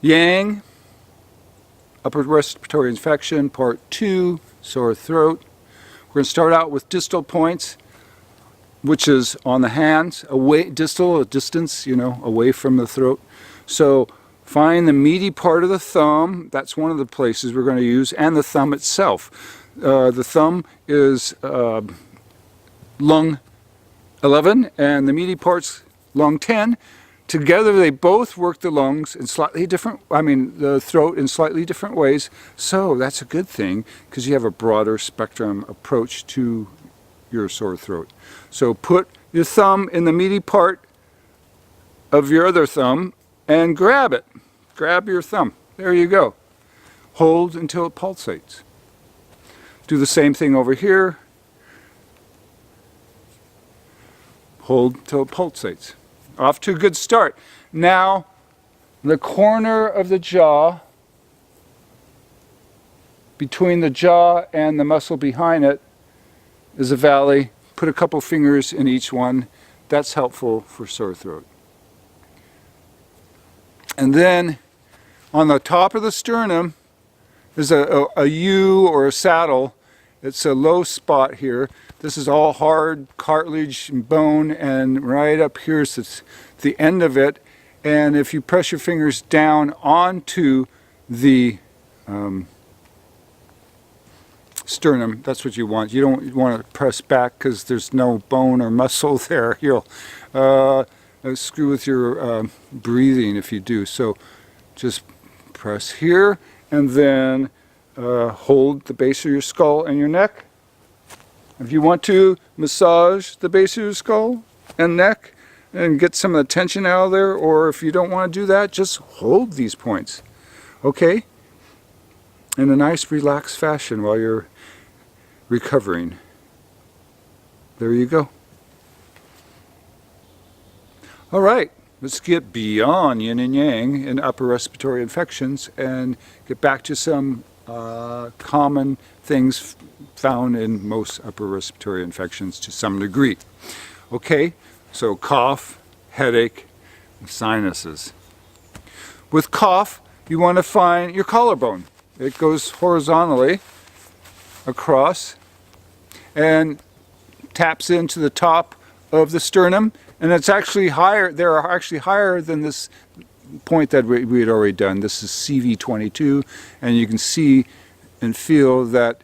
Yang, upper respiratory infection, part 2, sore throat. We're going to start out with distal points, which is on the hands, away, distal, a distance, away from the throat. So find the meaty part of the thumb. That's one of the places we're going to use, and the thumb itself. The thumb is lung 11, and the meaty part's lung 10. Together they both work the lungs in slightly different, the throat in slightly different ways. So that's a good thing, because you have a broader spectrum approach to your sore throat. So put your thumb in the meaty part of your other thumb and grab it. Grab your thumb. There you go. Hold until it pulsates. Do the same thing over here. Hold till it pulsates. Off to a good start. Now, the corner of the jaw, between the jaw and the muscle behind it, is a valley. Put a couple fingers in each one. That's helpful for sore throat. And then, on the top of the sternum, is a U or a saddle. It's a low spot here. This is all hard cartilage and bone, and right up here is the end of it. And if you press your fingers down onto the sternum, that's what you want. You don't want to press back because there's no bone or muscle there. You'll screw with your breathing if you do. So just press here, and then hold the base of your skull and your neck. If you want to massage the base of your skull and neck and get some of the tension out of there, or if you don't want to do that, just hold these points, okay? In a nice relaxed fashion while you're recovering. There you go. All right, let's get beyond yin and yang in upper respiratory infections and get back to some common things found in most upper respiratory infections to some degree. Okay, so cough, headache, and sinuses. With cough, you want to find your collarbone. It goes horizontally across and taps into the top of the sternum, and it's actually higher. They're actually higher than this point that we had already done. This is CV22, and you can see and feel that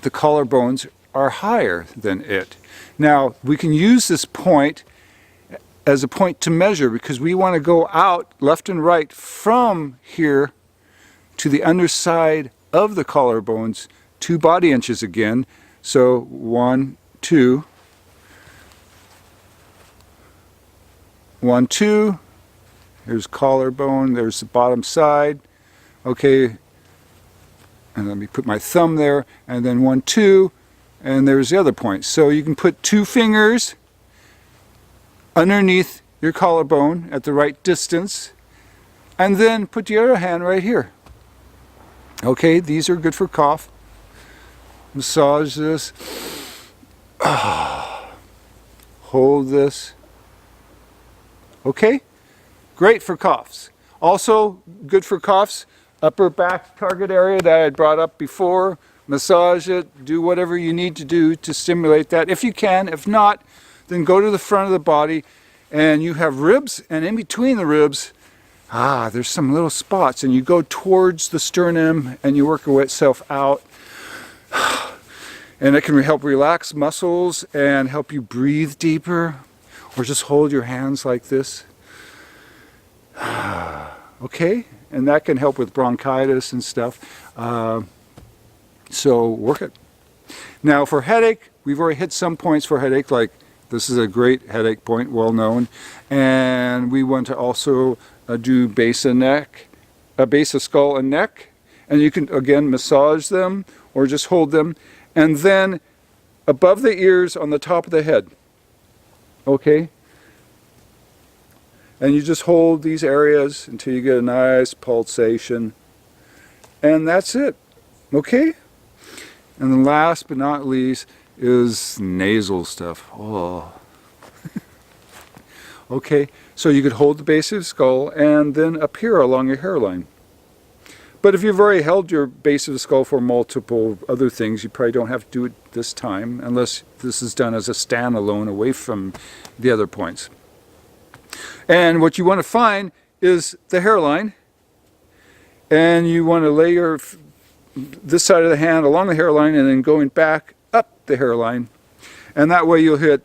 the collarbones are higher than it. Now, we can use this point as a point to measure, because we want to go out left and right from here to the underside of the collarbones, 2 body inches again. So 1, 2, 1, 2. Here's collarbone, there's the bottom side. Okay, and let me put my thumb there, and then 1, 2, and there's the other point. So you can put 2 fingers underneath your collarbone at the right distance, and then put the other hand right here. Okay, these are good for cough. Massage this. Hold this. Okay, great for coughs. Also good for coughs, upper back target area that I had brought up before. Massage it, do whatever you need to do to stimulate that if you can. If not, then go to the front of the body, and you have ribs, and in between the ribs, there's some little spots, and you go towards the sternum and you work yourself out. And it can help relax muscles and help you breathe deeper, or just hold your hands like this. Okay, and that can help with bronchitis and stuff. So work it. Now for headache, we've already hit some points for headache, like this is a great headache point, well known. And we want to also do base of neck, base of skull and neck. And you can again massage them or just hold them. And then above the ears on the top of the head. Okay? And you just hold these areas until you get a nice pulsation. And that's it. Okay? And then last but not least is nasal stuff. Oh. Okay, so you could hold the base of the skull and then up here along your hairline. But if you've already held your base of the skull for multiple other things, you probably don't have to do it this time, unless this is done as a standalone away from the other points. And what you want to find is the hairline, and you want to lay this side of the hand along the hairline and then going back up the hairline, and that way you'll hit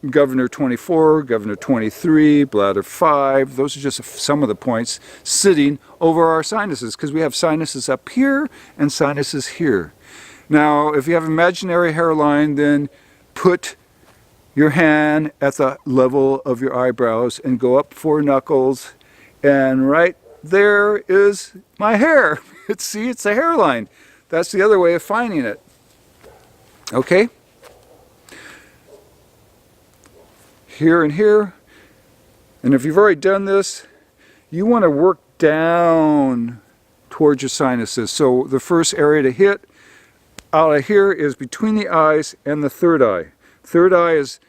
Governor 24, Governor 23, Bladder 5. Those are just some of the points sitting over our sinuses, because we have sinuses up here and sinuses here. Now, if you have imaginary hairline, then put your hand at the level of your eyebrows and go up 4 knuckles, and right there is my hair. See, it's a hairline. That's the other way of finding it. Okay? Here and here. And if you've already done this, you want to work down towards your sinuses. So the first area to hit out of here is between the eyes and the third eye. Third eye is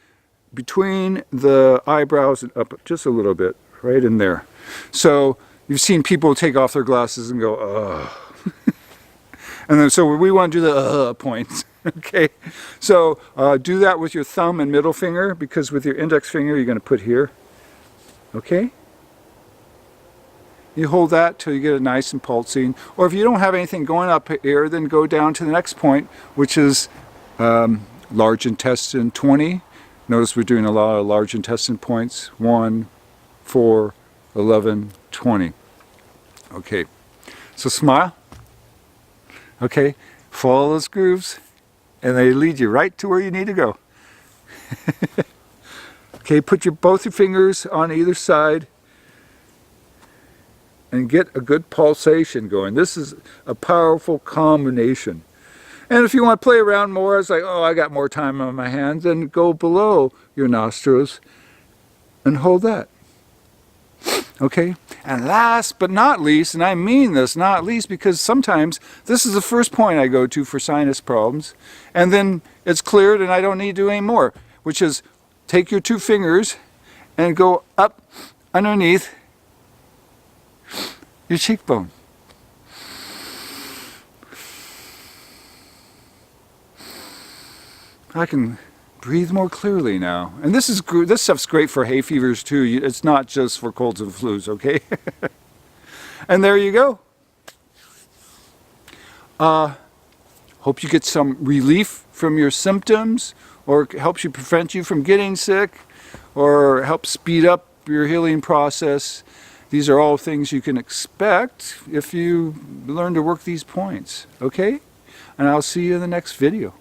between the eyebrows and up just a little bit, right in there. So you've seen people take off their glasses and go, ugh. And then so we want to do the points. Okay, so do that with your thumb and middle finger, because with your index finger you're going to put here. Okay? You hold that till you get it nice and pulsing. Or if you don't have anything going up here, then go down to the next point, which is large intestine 20. Notice we're doing a lot of large intestine points. 1, 4, 11, 20. Okay, so smile. Okay, follow those grooves, and they lead you right to where you need to go. Okay, put both your fingers on either side and get a good pulsation going. This is a powerful combination. And if you want to play around more, it's like, oh, I got more time on my hands, then go below your nostrils and hold that. Okay, and last but not least, and I mean this, not least, because sometimes this is the first point I go to for sinus problems, and then it's cleared and I don't need to do any more, which is take your 2 fingers and go up underneath your cheekbone. I can breathe more clearly now. And this stuff's great for hay fevers too. It's not just for colds and flus, okay? And there you go. Hope you get some relief from your symptoms, or helps you prevent you from getting sick, or helps speed up your healing process. These are all things you can expect if you learn to work these points, okay? And I'll see you in the next video.